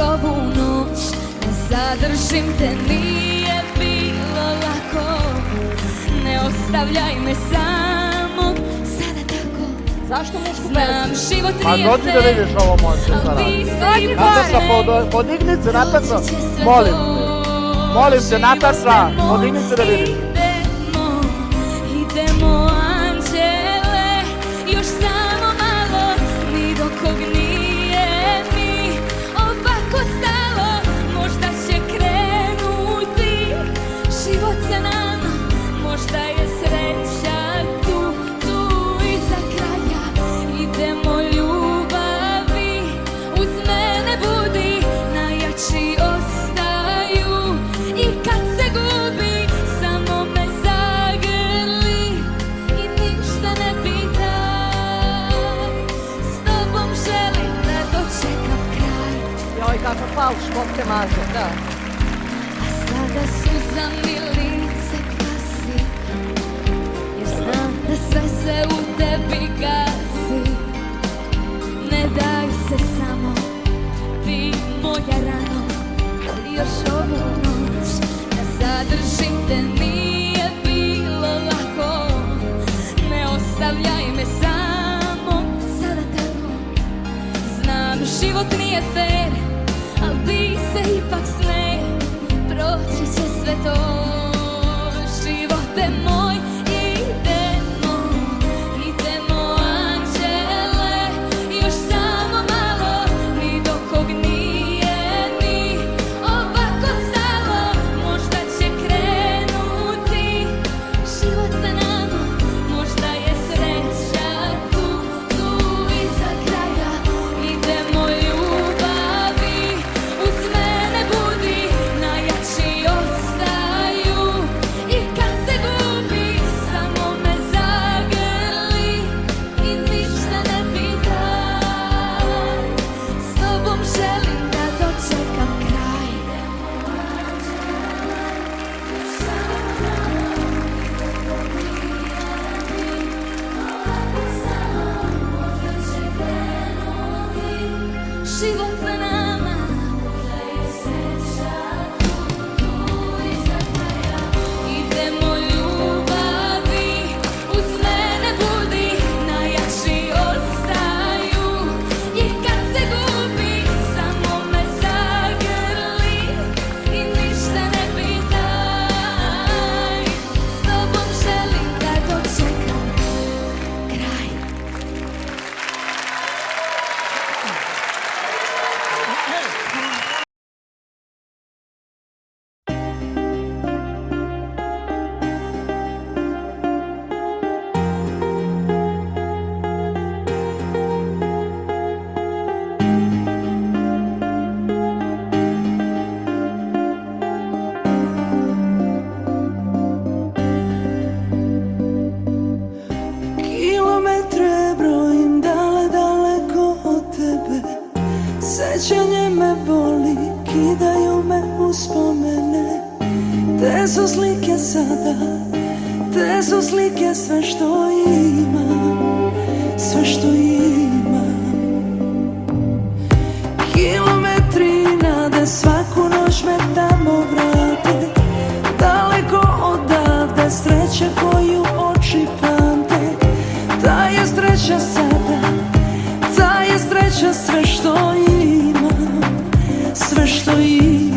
Ovu noć ne zadržim te, nije bilo lako. Ne ostavljaj me samog sada tako. Zašto mušku znam, pesmu? život Pa nije dođi da vidiš ovo momče sa radi. Nataša, podigni se, Nataša. Molim te. Molim te, Nataša, podigni se da vidiš. Idemo anđele, još samo malo, ni do kog nije mi ovako stalo. Možda će krenuti život sa nama, možda je sreća tu, tu iza kraja. Idemo ljubavi, uz mene budi, najjači ostaju i kad se gubi samo me zagrli i ništa ne pitaj. S tobom želim da dočekam kraj. Joj, kakav falš, kog te maže, da. A sada suza mi lice krasi, jer znam da sve se u tebi gasi. Ne daj se samo, ti moja rano, ali još ovu noć da zadržim te, nije bilo lako. Ne ostavljaj me samo sada tako. Znam, život nije fair, al ti se ipak smej, proći će sve to. Živote moj, idemo, idemo anđele, još samo malo, ni do kog nije mi ovako stalo. Možda će krenuti život za nama, možda je sreća tu, tu iza kraja. Idemo ljubavi, uz mene budi, najjači ostaju i kad se gubi samo me zagrli i ništa ne pitaj. S tobom želim da dočekam kraj. Život za nama, možda je sreća tu, tu iza kraja. Idemo ljubavi, uz mene budi, najjači ostaju i kad se gubi samo me zagrli i ništa ne pitaj. S tobom želim da dočekam kraj. Kilometre brojim dale, daleko od tebe. Sećanje me boli, kidaju me uspomene. Te su slike sada, te su slike sve što imam, sve što imam. Kilometri nade svaku noć me tamo vrate. Daleko odavde sreća koju oči pamte. Ta je sreća sada, ta je sreća sve što imam, sve što imam.